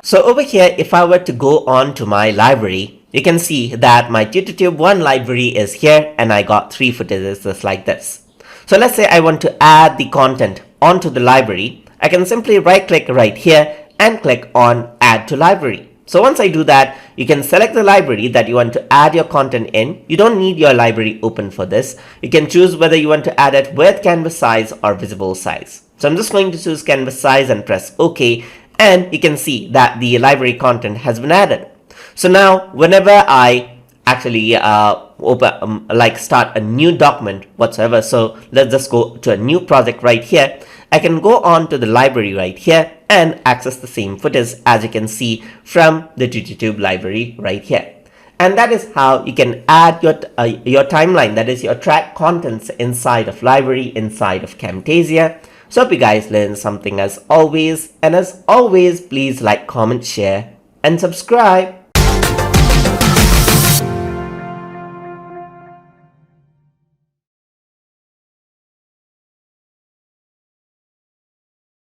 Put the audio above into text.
So over here, if I were to go on to my library, you can see that my TutorTube1 library is here and I got 3 footages just like this. So let's say I want to add the content onto the library. I can simply right click right here and click on add to library. So once I do that, you can select the library that you want to add your content in. You don't need your library open for this. You can choose whether you want to add it with canvas size or visible size. So I'm just going to choose canvas size and press OK. And you can see that the library content has been added. So now whenever I actually start a new document whatsoever, so let's just go to a new project right here. I can go on to the library right here and access the same footage as you can see from the TutorTube library right here. And that is how you can add your timeline, that is your track contents inside of library, inside of Camtasia. So hope you guys learned something as always, and as always, please like, comment, share, and subscribe.